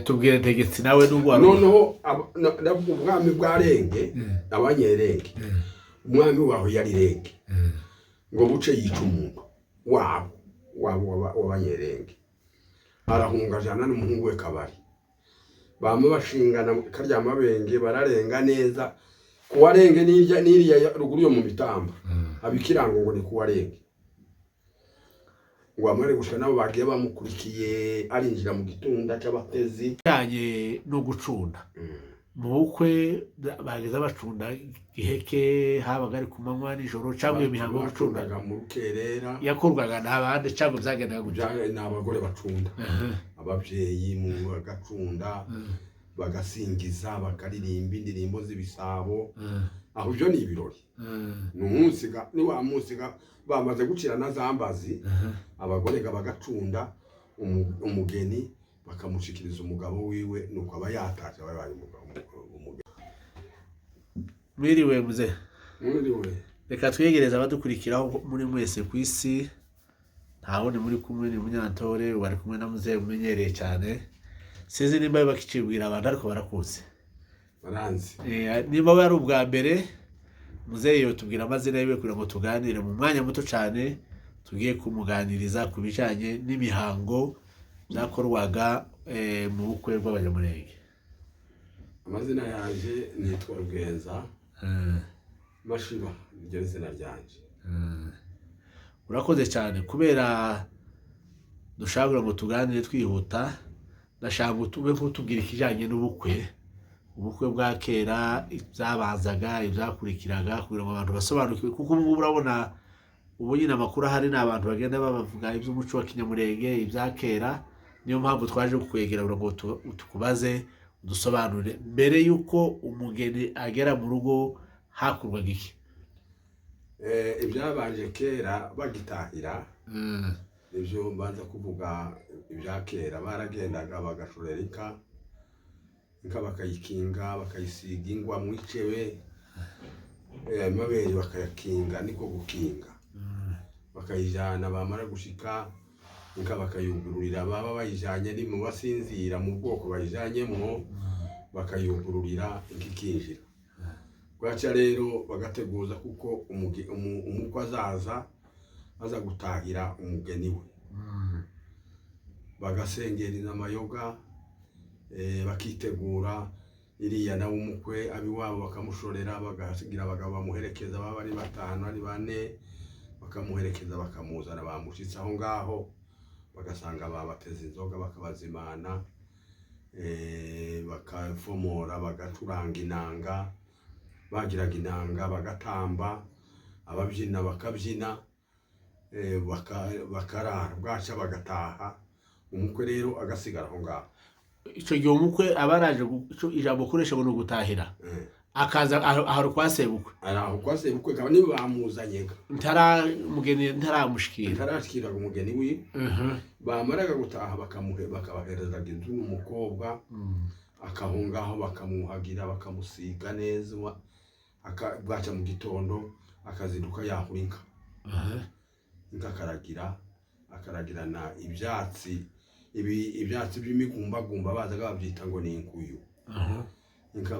tubwire Ntegetse nawe n'ubwo noneho ubwami bwarenge abanyerenge umwami waho yari renge ngo buce yica umuntu w'abanyerenge arahunga jana n'umuhungu we Kabari bamwe bashingana karya mabenge bararenga neza kuwarenge n'iriya ruguru yo mu bitamba abikirango ngo ni kuwarenge ngo amare gushika nabo bagiye bamukurikiye arinjira mu gitunda cy'abatezi cyanye no gucunda mu bukwe bageza bacunda giheke habaga ari ku manywa n'ijoro cyangwa imihango yo gucundaga mu rukerera yakorwaga n'abandi cyangwa byagendaga gujya n'abagore bacunda ababyeyi mu bagacunda bagasingiza bakaririmba indirimbo z'ibisabo aho byo ni ibirori n'umunsi ni wa munsi bamaze gucira na zambazi abagore bagacunda umugeni bakamushikiriza umugabo wiwe nuko aba yataje abaye umugabo mwiriwe muze mwiriwe reka twegereza abadukurikiraho muri mwese ku isi ntaho ni muri kumwe ni Munyantore bari kumwe na muze umenyereye cyane sinzi nimba bakicibwira abantu ariko barakuze baranzi nimba wari ubwa mbere muze yo tubwira amazina yiwe kugira ngo tuganire mu mwanya muto cyane tugiye kumuganiriza ku bijanye n'imihango byakorwaga mu bukwe bw'abanyamurenge. Amazina yaje nitwa Rugenza Mashiba niryo zina ryanje. Urakoze cyane kubera dushaka ngo tuganire twihuta ndashaka utube kutubwira ikijanye n'ubukwe bwa kera ibyabanzaga ibyakurikiraga kugira ngo abantu basobanukirwe kuko ubu urabona ubu nyine amakuru ahari n'abantu bagenda bavuga iby'umuco wa Kinyamurenge ibya kera niyo mpamvu twaje kukwegera ngo tukubaze udusobanurire mbere yuko umugeni agera mu rugo hakurwaga iki. Ibyabanje kera bagitahira ibyo mbanza kuvuga ibya kera baragendaga bagashorera inka bakayikinga bakayisiga ingwa mu icebe amabere bakayakinga niko gukinga bakayijana bamara gushika inka bakayugururira baba bayijanye ni mu basinzira mu bwoko bayijanyemo bakayugururira ikinjira bwaca rero bagateguza kuko umukwe aza gutahira umugeni we bagasengereza amayoga bakitegura iriya nawe umukwe abiwabo bakamushorera bagasigira abagabo bamuherekeza baba ari batanu ari bane bakamuherekeza bakamuzana bamushitse aho ngaho bagasanga babateza inzoga bakabazimana bakafomora bagacuranga inanga bagiraga inanga bagatamba ababyina bakabyina bakarara bwaca bagataha umukwe rero agasigara aho ngaho. Ico gihe umukwe abaraje ijambo koresha ngo gutahira akaza aho kwasebukwe araho kwasebukwe kaba niba bamuzanyega mugeni ntarashikiraga umugeni wi bamaraga gutaha bakabaherezaga inzu n'umukobwa akahungaho bakamuhagira bakamusiga neza bwaca mu gitondo akazinduka yahura inka akaragirana ibyatsi by'imigumbagumba bazaga babyita ngo ni inkuyu inka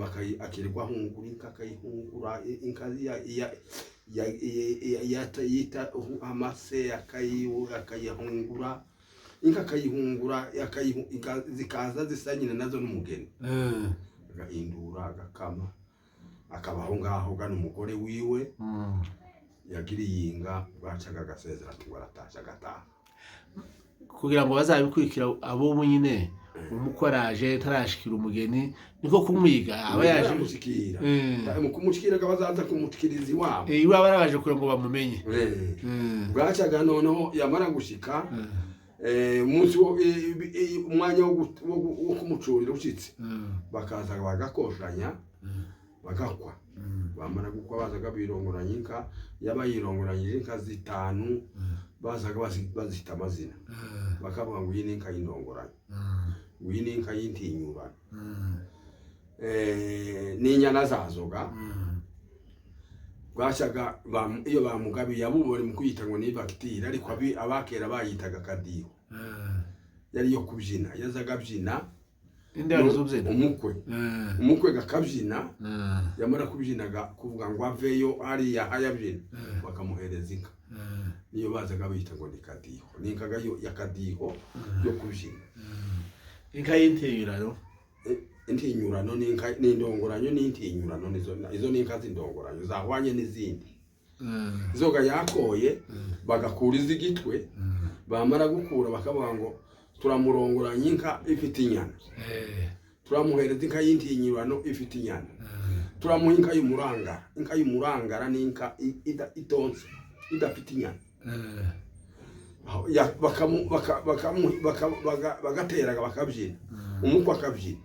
akirirwa hungura inka akayihungura inka yita amase akayihungura inka akayihungura zikaza zisa nyine nazo n'umugeni agahindura agakama akabaho ngaho gana umugore wiwe yagiriye inga bacaga agasezera ati waratasha agataha kugira ngo bazabikurikira abo nyine umukwe araje tarashikira umugeni niko kumwiga aba yaje mushikira mu kumushikira bazaza kumushikiriza iwabo iwabo araje kugira ngo bamumenye bwacaga noneho yamara gushika umunsi umwanya wo kumucurira ushitse bakaza bagakoshanya bagakwa bamara gukwa bazaga birongoranya inka yabayirongoranyije inka zitanu bazaga bazita amazina bakavuga ngo iyi ni inka y'indongoranya iyi ni inka y'intinyurana n'inyana zazoga bwacaga iyo bamugabiye abubore mu kwita ngo ni bagitira ariko abakera bayitaga kadiho yari yo kubyina yazaga abyina indero z'ubyina umukwe gakabyina yamara kubyinaga kuvuga ngo aveyo hariya hayabyina bakamuhereza inka niyo bazaga bita ngo ni kadiho ni inka ya kadiho yo kubyina inka y'intinyurano intinyurano ni inka n'indongoranyo n'intinyurano izo ni inka z'indongoranyo zahwanye n'izindi zoga yakoye bagakura iz'igitwe bamara gukura bakavuga ngo turamurongoranya inka ifite inyana turamuhereza inka y'intinyurano ifite inyana turamuha inka y'umurangara ni inka itonze idafite inyana bagateraga bakabyina umukwe akabyina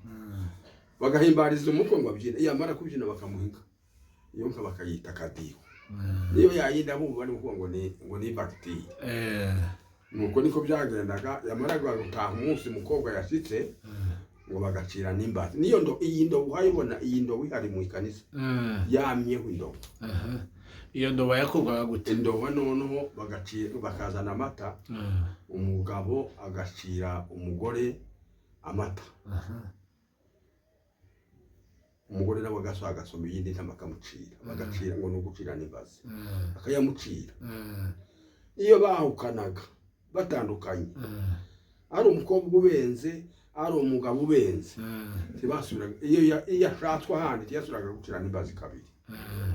bagahimbariza umukwe ngo abyine yamara kubyina bakamuha inka iyo nka bakayita kadiho niyo yayinda bumva bari kuvuga ngo ni bagiteri nuko niko byagendaga yamaraga gutaha umunsi mukobwa yashitse ngo bagacira n'imbazi niyo iyi ndo uhayibona iyi ndo wihari mu ikanisa yamyeho indobo iyo ndobo yakorwaga gute indobo noneho bakazana amata umugabo agacira umugore amata umugore nawe agasoma iyindi ntama akamucira bagacira ngo ni ugucira n'imbazi akayamucira iyo bahukanaga batandukanye ari umukobwa ubenze ari umugabo ubenze ntibasubiraga iyo ashatswe ahandi ntiyasubiraga gucira n'imbazi kabiri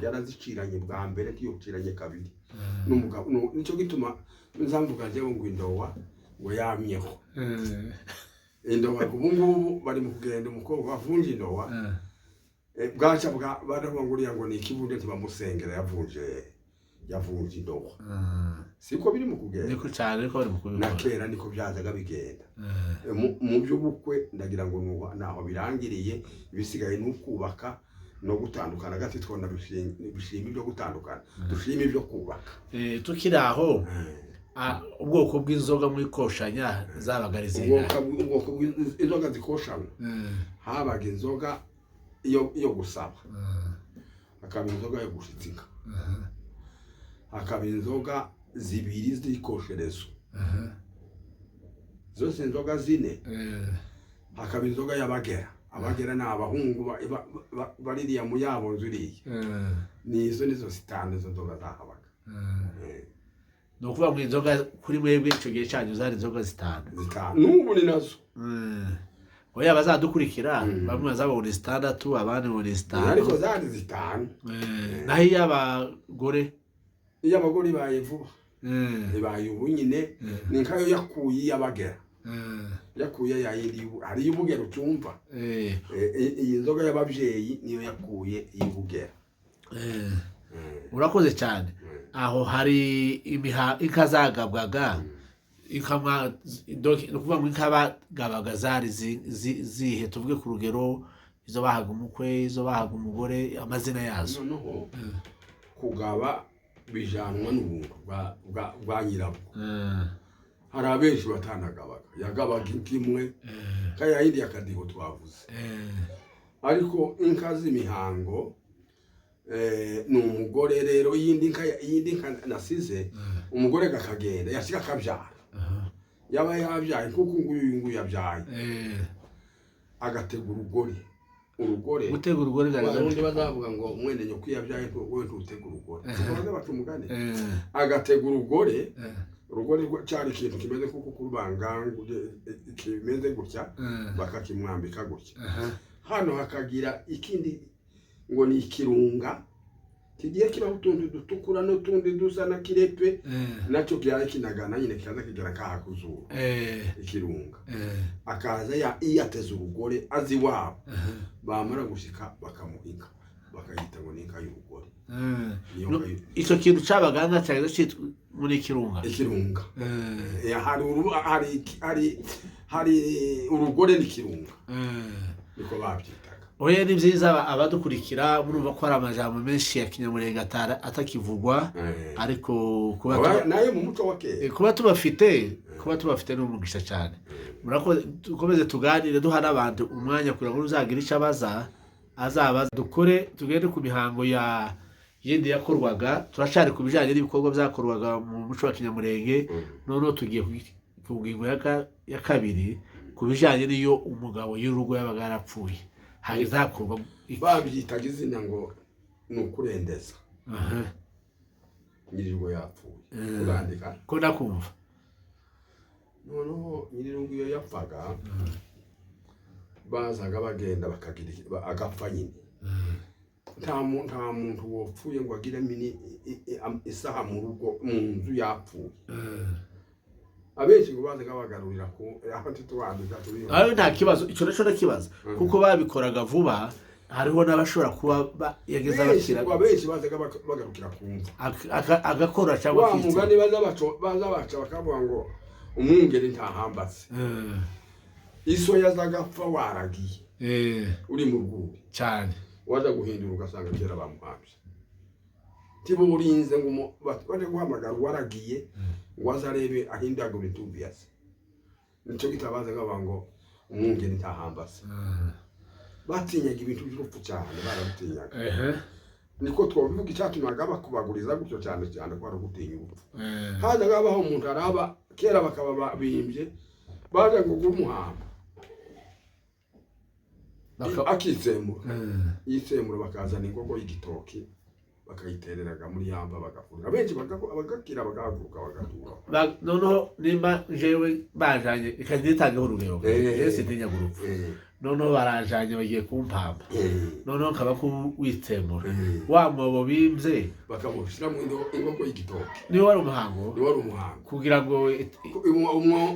yaraziciranye bwa mbere ntiyuciranye kabiri n'umugabo nicyo gituma nzamvuga njyewe ngo indowa ngo yamyeho indowa ubu ngubu bari mu kugenda umukobwa wavunje indowa bwaca baravuga ngo uriya ngo ni ikibude ntibamusengera yavunje indowa siko biri mu kugenda niko cyane ariko bari mu kubikora na kera niko byazaga bigenda mu by'ubukwe ndagira ngo naho birangiriye ibisigaye n'ukubaka no gutandukana gati twona bishima ibyo gutandukana dushima ibyo kubaka tukiri aho ubwoko bw'inzoga muri koshanya zabaga ari zingahe ubwoko bw'inzoga zikoshanywa habaga inzoga iyo gusaba hakaba inzoga yo gushitsa inka hakaba inzoga zibiri z'ikosherezo zose inzoga zine hakaba inzoga y'abagera abagera ni abahungu baririya mu yabo nzuriye nizo zitanu izo nzoga zahabaga ni ukuvuga ngo inzoga kuri mwebwe icyo gihe cyanyu zari inzoga zitanu n'ubu ni nazo oya bazadukurikira bamwe bazabona zitandatu abandi ngo ni zitanu ariko zari zitanu naho iy'abagore ibaye vuba ibaye ubu nyine ni nkayo yakuye iy'abagera yakuye yayindi hari y'ubugera ucyumva iyi nzoga y'ababyeyi niyo yakuye iy'ubugera urakoze cyane aho hari inka zagabwaga ni ukuvuga ngo inka bagabaga zari zihe tuvuge ku rugero izo bahaga umukwe izo bahaga umugore amazina yazo noneho kugaba bijanwa n'ubuntu bwa nyirabwo hari abenshi batanagabaga yagabaga inka imwe kaya yindi yakadiho twavuze ariko inka z'imihango ni umugore rero iyindi nka nasize umugore gakagenda yashika akabyara yaba yabyaye kuko nguyu yabyaye agategura urugore gutegura urugore garundi bazavuga ngo mwene nyoko yabyaye wowe ntutegura urugore tubaza bacu umugani agategura urugore cyari ikintu kimeze kuko kurubangangu kimeze gutya bakakimwambika gutya hano hakagira ikindi ngo ni ikirunga kigiye kibaho utundi dutukura n'utundi dusa na kirepe nacyo kiyaye kinagana nyine kikaza kigera kahakuzuru ikirunga akaza yateze urugore azi wabo bamara gushika bakamuhinga bakayita ngo ni inka y'urugore icyo kintu cabaganga cyane cyitwa muri ikirunga hari urugore n'ikirunga niko babyitaga oya ni byiza abadukurikira murumva ko hari amajambo menshi ya kinyamurenge atakivugwa ariko nayo mu muco wa kera kuba tubafite n'umugisha cyane dukomeze tuganire duha n'abantu umwanya kugira ngo uzagira icyo azabaza dukore tugende ku mihango yindi yakorwaga turacari ku bijyanye n'ibikorwa byakorwaga mu muco wa kinyamurenge noneho tugiye ku ngingo ya kabiri ku bijyanye n'iyo umugabo y'urugo yabaga yarapfuye hahise hakorwa babyitaga izina ngo ni ukurendeza nyir'urugo yapfuye urandika ko ndakumva noneho nyir'urugo iyo yapfaga bazaga bagenda bakagira agapfa nyine nta muntu wapfuye ngo agire isaha mu rugo mu nzu yapfuye abenshi ngo bazaga bagarurira ku aho tituwandika turi aho nta kibazo icyo naco ndakibaza kuko babikoraga vuba hariho n'abashobora kuba yageza bakira abenshi bazaga bagarukira ku mva agakora cyangwa wa mugani baza bakavuga ngo umwungeri ntahambatse iso yazagapfa waragiye uri mu rwuri cyane waza guhindura ugasanga kera bamuhambye tibo urinze ngo baje guhamagara waragiye ngo azarebe ahindagura intumbi yase nicyo gitabaza ngo umwungeri ntahambase batinyaga ibintu by'urupfu cyane barabutinyaga niko twavuga icyatumaga bakubaguriza gutyo cyane cyane ko ari ugutinya urupfu hazaga habaho umuntu araba kera bakaba babimbye baje ngo gumuhamba akitsemura yitsemura bakazana ingogo y'igitoki bakayitereraga muri yamba bagafurira abenshi bagakira bagahaguruka bagatura noneho nimba jewe bajanye ikagitaga urugero ese ntinya gurupfu noneho barajanye bagiye kumpamba noneho kaba ku witsemura wa mwobo bimze bakamushira mu ingogo y'igitoki ni wari umuhango kugira ngo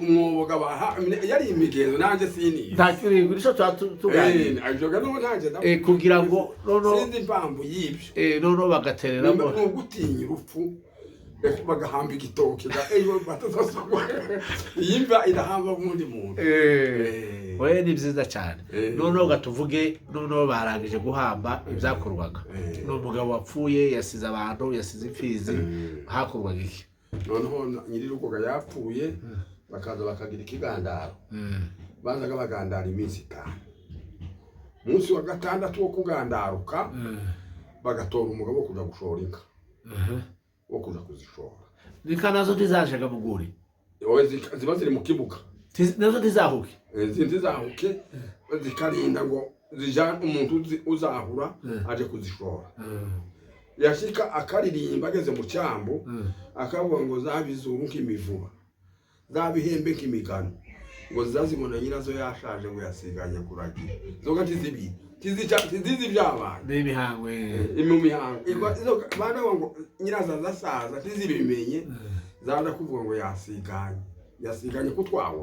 umwobo gabaha yari imigenzo nanje sini ntakiri gurisho tugani ajoga no nanje kugira ngo noneho sindi impamvu yibyo noneho bagatereramo no gutinya urupfu bagahamba igitoki ejo batazasubwa yimba irahamba umundi muntu oye ni byiza cyane noneho gatuvuge noneho barangije guhamba ibyakorwaga n'umugabo wapfuye yasize abantu yasize imfizi hakorwaga iki noneho nyir'urugo yapfuye bakaza bakagira ikigandaro bazaga bagandara iminsi 5 munsi wa gatandatu wo kugandaruka bagatora umugabo kuja gushora inka wo kuja kuzishora nika nazo ndizajaga muguri ziba ziri mu kibuga nazo ndizahuke zizahuke zikarinda ngo zijana umuntu uzahura aje kuzishora yashika akaririmba ageze mu cyambu akavuga ngo zabizuru nk'imivuba zabihembe nk'imigano ngo zazibona nyirazo yashaje ngo yasiganya kuragira zoga tizibi tizizi byabana n'imihango mu mihango izo bana ngo nyirazo zasaza tizibimenye zaza kuvuga ngo yasiganye kutwawo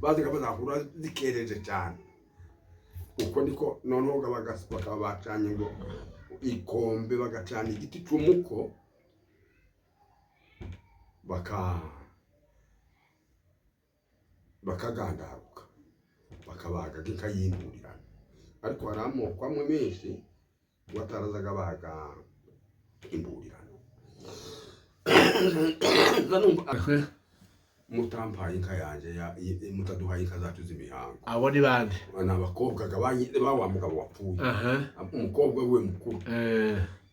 bazi ko bazakura zikereje cyane uko niko noneho bakaba bacanye ngo ikombe bagacana igiti cy'umuko bakagandaruka bakabaga nk'ayindurirana ariko hari amoko amwe menshi watarazaga baga imburirano mutampaye inka yanje mutaduhaye inka zacu z'imihango abo ni bande n'abakobwa bawa mugabo wapfuye umukobwa we mukuru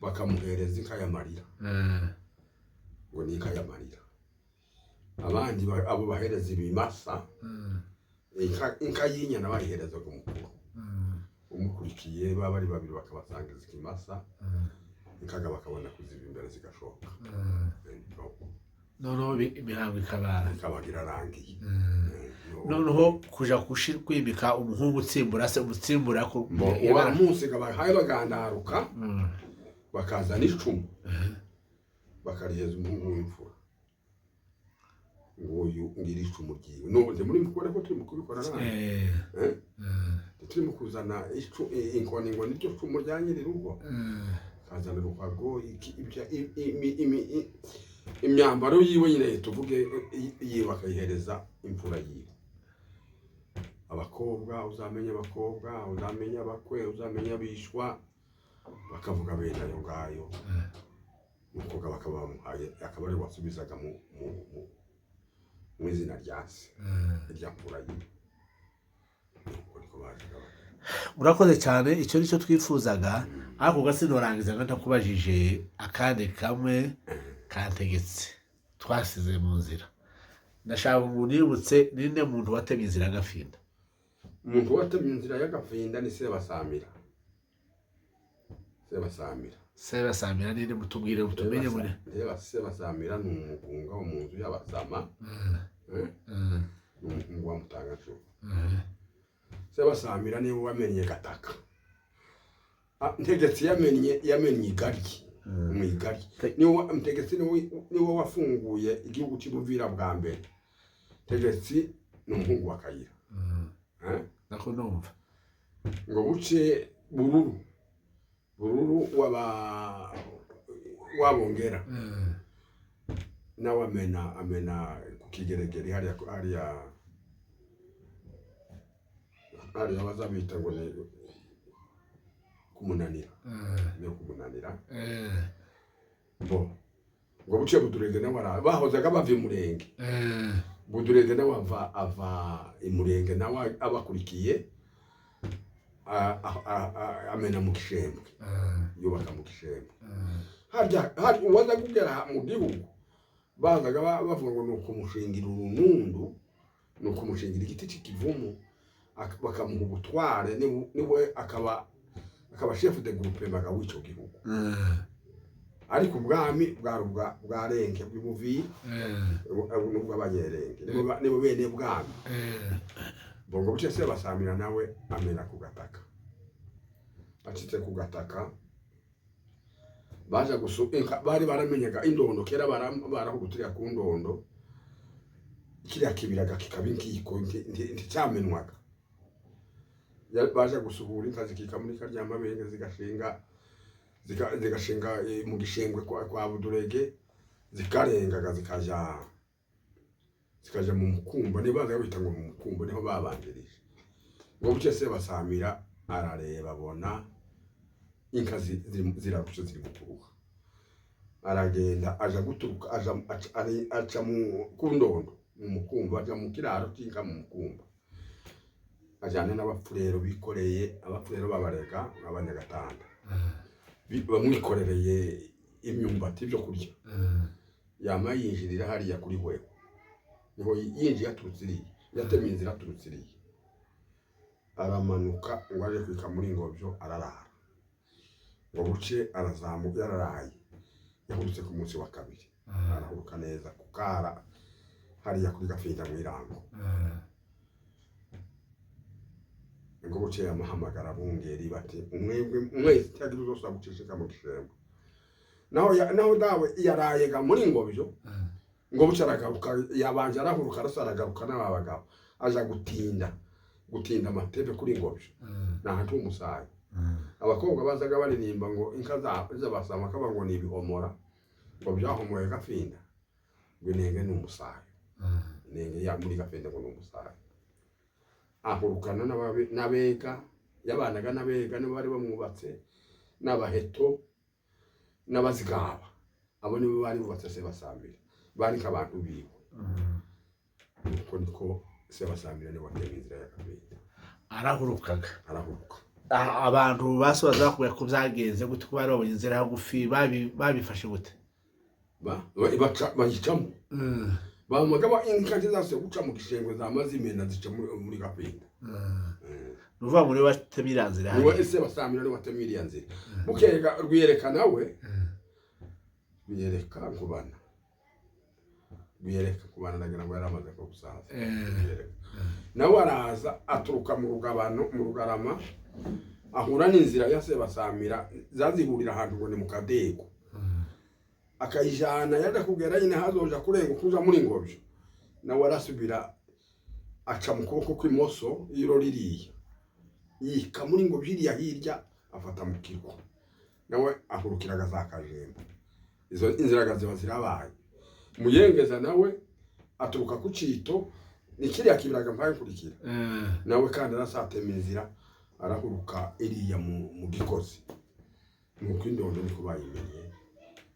bakamuhereza inka y'amarira ngo ni inka y'amarira abandi abo bahereza ibimasa inka y'inyana bayihereza ku mukuru umukurikiye baba ari babiri bakabasangiza ikimasa inkaga bakabona kuziba imbere zigashoka noneho imihango ikabagira rangiye noneho kuja kwimika umuhungu utsimbura se umutsimbura ko wa munsi gabahaye bagandaruka bakazana icumu bakariheza umuhungu w'imfura nguyu ngira icumu ryiwe none muri mukore ko turi mukubikora turi mukuzana inkoni ngo nicyo cumu rya nyir'urugo kazana rukwago imyambaro yiwe nyine tuvuge yiwe akayihereza imfura yiwe abakobwa uzamenya abakwe uzamenya abishwa bakavuga bene ayo ngayo umukobwa bakaba bamuhaye akaba ari wasubizaga mu izina rya se irya mfura yiwe urakoze cyane icyo nicyo twifuzaga ariko gasinorangiza ntakubajije akandi kamwe kantegetse twasize mu nzira ndashaka ngo nibutse ninde muntu watemye inzira y'agafinda. umuntu watemye inzira y'agafinda ni Sebasamira. Sebasamira ninde mutubwire utumenye muri. Sebasamira ni umugunga wo mu nzu y'abasama. Ni umugunga wa Mutangajuru. Sebasamira niwe wamenye Gataka. Ntegetsi yamenye Igaryi. Mu Igaryi. Ntegetsi niwe wafunguye igihugu cy'Ubuvira bwa mbere. Ntegetsi ni umuhungu wa Kayira. Nako numva. Ngo buce Bururu wabongera. Nawe amena ku Kigeregere hariya bazabita ngo ni kumunanira. Niyo kumunanira. Bo ngo buce Budurege nawe bahozaga bava Imurenge. Budurege nawe ava Imurenge nawe abakurikiye amena mu Gishembwe. Yubaka mu Gishembwe. Harya uwaza kugera mu gihugu bazaga bavuga ngo nuko umushingira urunundu, nuko umushingira igiti cy'ikivumu, bakamuha ubutware niwe akaba chef de groupe baga w'ico gihugu. Ariko ubwami bwarenge bw'Ubuvira n'ubwo abanyerenge nibo bene bwami. Bongo buce Sebasamira nawe amena ku Gataka. Acitse ku Gataka baje gusuka bari baramenyaga indondo kera barahugutira ku ndondo kiriya kibiraga kikabingiko nticyamenwaga. Baje gusubura inka zikika muri karya mabenge zigashinga mu Gishembwe kwa Budurege, zikarengaga zikaja mu Mukumba. Nibaza bita ngo mu Mukumba niho babandirije. Ngo buce Sebasamira arareba abona inka zirarusha ziri guturuka. Aragenda aja guturuka aca mu kundondo mu Mukumba, aja mu kiraro cy'inka mu Mukumba. Ajana n'abapfurero bikoreye, abapfurero babarega abanyagatanda. Bamwikorereye imyumbati byo kurya. Yama yinjirira hariya kuri Hweho. Niho yinjiye aturutse iriya, yatemye inzira aturutse iriya. Aramanuka ngo aje kwika muri Ngobyo ararara. Ngo buce arazamuka yararaye. Yahurutse ku munsi wa kabiri. Arahuruka neza kukara hariya kuri Gafinda mu Irango. Ngo buce yamuhamagara bungeri bati mwese cyagira uzosaba gucishika mu Gishembwe. Naho dawe yarayega muri Ngobyo. Ngo buce aragaruka yabanje arahuruka arasaragaruka n'abagabo aja gutinda amatebe kuri Ngobyo. Nahantu umusayi. Abakobwa bazaga baririmba ngo inka z'abasama kaba ngo ni ibihomora. Ngo byahomoye Gafinda. Ngo inenge ni umusayi. Inenge ya muri Gafinda ngo ni umusayi. Ahurukana n'abega yabanaga n'abega nibo bari bamwubatse n'abaheto n'abazigaba. Abo nibo bari bubatse Sebasamira. Bari nk'abantu biwe. Uko niko Sebasamira ni watemye inzira y'Agafinda. Arahuruka. Abantu basobaza bakubwira ko byagenze gute ko bari babonye inzira y'agufi babifashe gute? Bayicamo. Bamagaba inka zose guca mu Gishembwe zamazimena zica muri Gafinda. Nuva muri watemye inzira. Niwe Sebasamira ni watemye iriya nzira. Bukeka rwiyereka nawe. Biyereka kubana. Nagira ngo yaramaze ko gusaza. Nawe araza aturuka mu Rugarama ahura n'inzira ya Sebasamira zazihurira ahantu ngo ni mu Kadego. Akayijana yada kugera nyine hazoja kurenga kuza muri Ngobyo. Nawe arasubira aca mu kuboko kw'imoso iro ririya. Yika muri Ngobyo iriya hirya afata mu kirwa. Nawe ahurukiraga za Kajembe. Izo inzira ziba zirabaye. Muyengeza nawe aturuka ku Cito ni kiriya kibiraga mpaye kurikira. Nawe kandi arasatema inzira arahuruka iriya mu Gikozi. Nuko indondo niko bayimenye.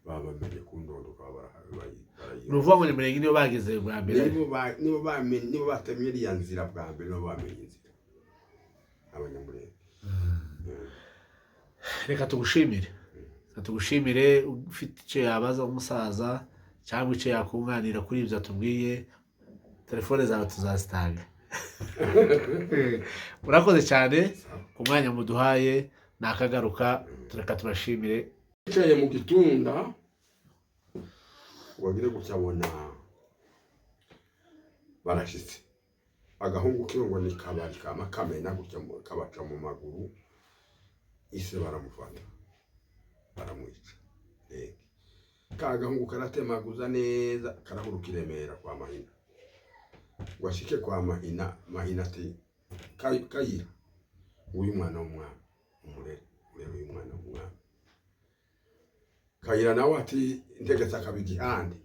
Babamenye ku ndondo kwa barahaye. Nuvuga ngo ni Murenge niyo bageze bwa mbere. Nibo batemye iriya nzira bwa mbere no bamenye inzira. Abanyamurenge. Reka tugushimire ufite icyo yabaza umusaza cyangwa icyo yakunganira kuri ibyo atubwiye telefone zawe tuzazitanga. Murakoze cyane ku mwanya muduhaye, nakagaruka tureka tubashimire. Yicaye mu gitunda wagire gucyabona barashitse, agahungu kiwe ngo ni kabari kama kamena gutya kabaca mu maguru, ise baramufata baramwica. Ka gahungu karatemaguza neza karahuruka i Remera kwa Mahina, washike kwa Mahina ati Kayira, uyu mwana w'umwami umurere uyu mwana w'umwami. Kayira nawe ati Ntegetse akaba igihande,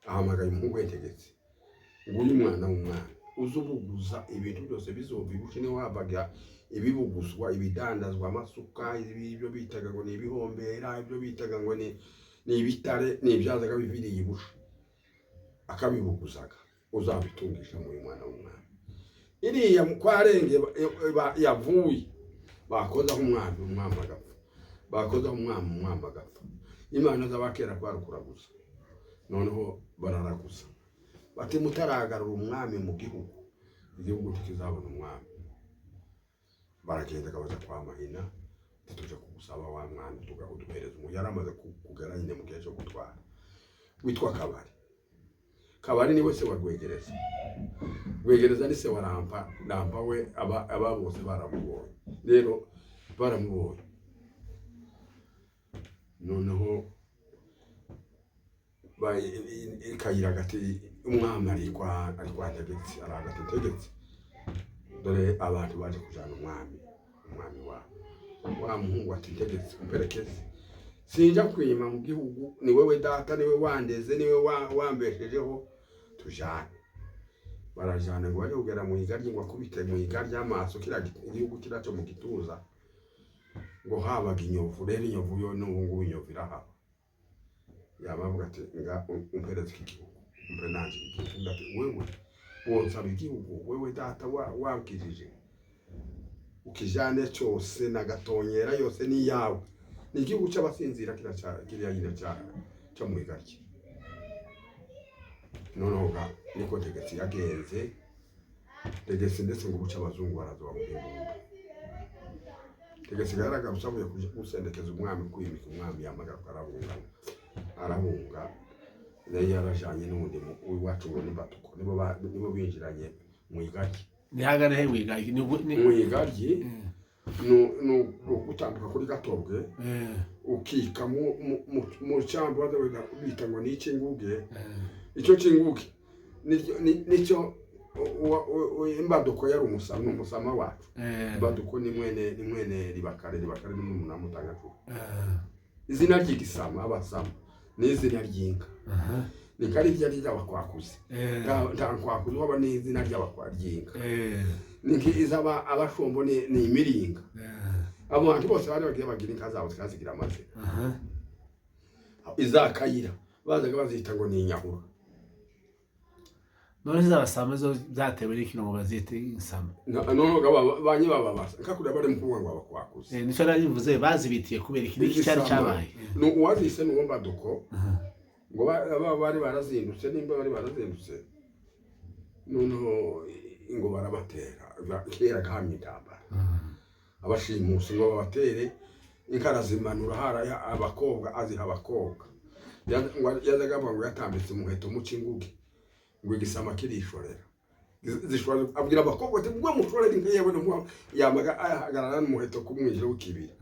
ahamagaye umuhungu we Ntegetse, uyu mwana w'umwami uzubuguza ibintu byose bizobibushe, ni wabaga ibibuguzwa ibidandazwa amasuka, ibyo bitaga ngo ni ibihombera, ibyo bitaga ngo ni ibitare, ni ibyazaga biviriye ibushe akabibuguzaga, uzabitungisha mu mwana w'umwami. Iriya kwarenge yavuye bakozaho umwami agapfa, bakozaho umwami agapfa. Imana z'abakera kwarukuraguza, noneho bararaguza bati mutaragarura umwami mu gihugu, igihugu ntikizabona umwami. Baragenda kabaza kwa Mahina, tuje kugusaba wa mwana tugahuduhereza umuntu yari amaze kugera nyine mu gihe cyo gutwara, witwa Kabari niwe se wa Rwegereza ni se wa Rampa we aba bose baramubonye. Rero baramubonye, noneho Kayira gati umwami ari kwa Ntegetse, aragati Ntegetse, dore abantu baje kujana umwami wa muhungu ati Ntegetse umperekeze, sinja kwima mu gihugu, ni wewe data, ni wewe wandeze, ni wewe wambeshejeho, tujane. Barajana ngo bari kugera mu igaryi, ngo akubite mu igaryi amaso kira igihugu kiraco mu gituza, ngo habaga inyovu. Rero inyovu yo n'ubu ngubu inyovu irahaba. Yabavuga ati nga umpereze iki gihugu, umpe nanje igihugu. Ati wewe wonsaba igihugu, wewe data wakijije, ukijane cyose nagatonyera yose ni yawe, ni igihugu cy'abasinzira kiriya nyine cyo mu igaryi. Noneho niko Ntegetse yagenze. Ntegetse ndetse ngo buca abazungu baraza bamuhimba. Ntegetse yaragarutse avuye gusendekeza umwami, kwimika umwami, yamagaruka arahunga. Nayo yarajanye n'undi w'iwacu ngo n'Imbatuko, nibo binjiranye mu igaryi. Nihagane he wigaryi mu igaryi, no gutambuka kuri Gatobwe, ukika mu cyambo bita ngo ni Kinguge. Icyo Kinguge nicyo Imbaduko yari umusama wacu. Imbaduko ni mwene Ribakare ni umuntu amutangatu. Izina ry'igisama abasama ni izina ry'inka. Ni kari ryari ry'abakwakuzi. Nta kwakuzi waba ni izina ry'abakwaryinka. Ni izaba abashombo ni imiringa. Abantu bose bari bagiye bagira inka zabo zikazigira amazina. Iza Kayira bazaga bazita ngo ni Inyahura. None z'abasama zo zatewe n'iki ngo bazite insama? Noneho banyi bababasa nkakuri bari mu kuvuga ngo abakwakuzi. Nico narivuze bazibitiye kubera iki cyari cyabaye. No uwazise n'uwo Mbaduko ngo bari barazindutse, nimba bari barazindutse, noneho ngo barabatera kera kamye intambara. Abashimusi ngo babatere, inkarazimanura hara abakobwa aziha abakobwa. Yazaga ngo yatambitse umuheto mu Kinguge, ngo igisama kirishorera. Zishobora abwira abakobwa ati bwo mushorera inka yewe no yamaga ahagarara n'umuheto kumwijira w'ikibira.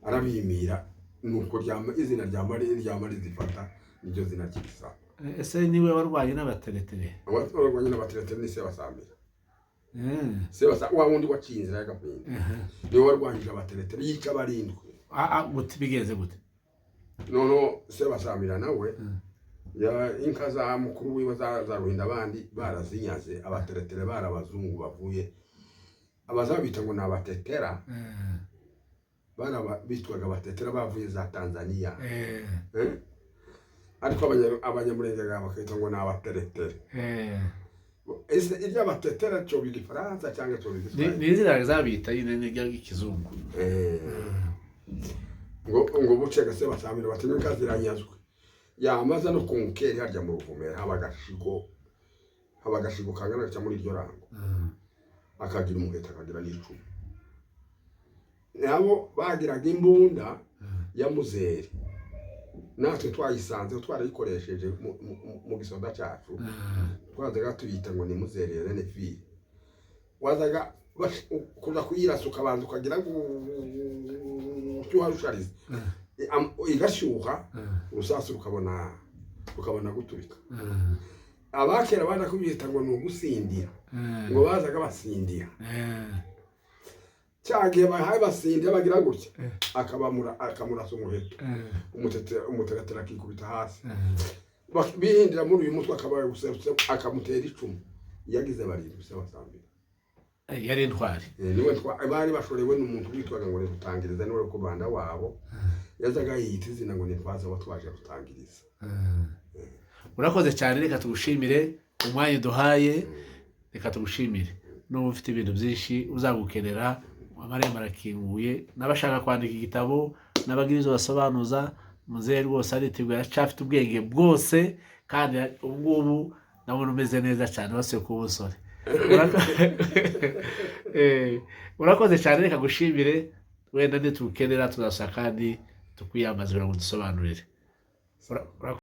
Arabimira nuko izina rya Mari zifata niryo zina ry'Igisama. Ese niwe warwanye n'abateretere? Warwanye n'abateretere ni se Basamira. Se basa wa wundi wacinzira y'agapinda. Niwe warwanyije abateretere yica barindwi. Gute bigeze gute? Nono se Basamira nawe ya inka za mukuru wiwe za Ruhinda abandi barazinyaze, abateretere barabazungu bavuye, abazabita ngo nabatetera. Bitwaga abatetera bavuye za Tanzania. Ariko abanyamurenge bakita ngo nabateretere. Ese irya batetera cyo bigifaransa cyangwa cyo bigiswahili? Ni izina zabita yine n'ikizungu. Ngo bucega se Basamira bati n'inka ziranyazwe. Yamaza no kunkeri harya mu Ruvumera habaga shigo haba agashigo kangana gaca muri iryo rango akagira umuheta akagira n'icumu nabo bagiraga imbunda ya muzeri natwe twayisanze twarayikoresheje mu gisoda cyacu twazaga tuyita ngo ni muzeri renefire wazaga kuza kuyirasa ukabanza ukagira cyuha rushariza igashyuha urusasa ukabona guturika abakera bana kubita ngo ni ugusindira ngo bazaga basindira cyagiye bahaye basindira bagira gutya akamurasa umuheto umutegatera akikubita hasi bihindira muri uyu mutwe akabaye guserutse akamutera icumu yagize barindwi se basambira yari intwari niwe bari bashorewe n'umuntu witwaga ngo rutangiriza niwe kubanda wabo yazaga yita izina ngo nitwaza batwaje rutangiriza urakoze cyane reka tugushimire umwanya duhaye reka tugushimire n'ubu ufite ibintu byinshi uzagukenera amarembo arakinguye n'abashaka kwandika igitabo n'abagira izo basobanuza muzehe rwose ariteguye acafite ubwenge bwose kandi ubungubu nabona umeze neza cyane wasuye ku busore urakoze cyane reka gushimire wenda nitukenera tuzasa kandi tukwiyambaza kugira ngo dusobanurire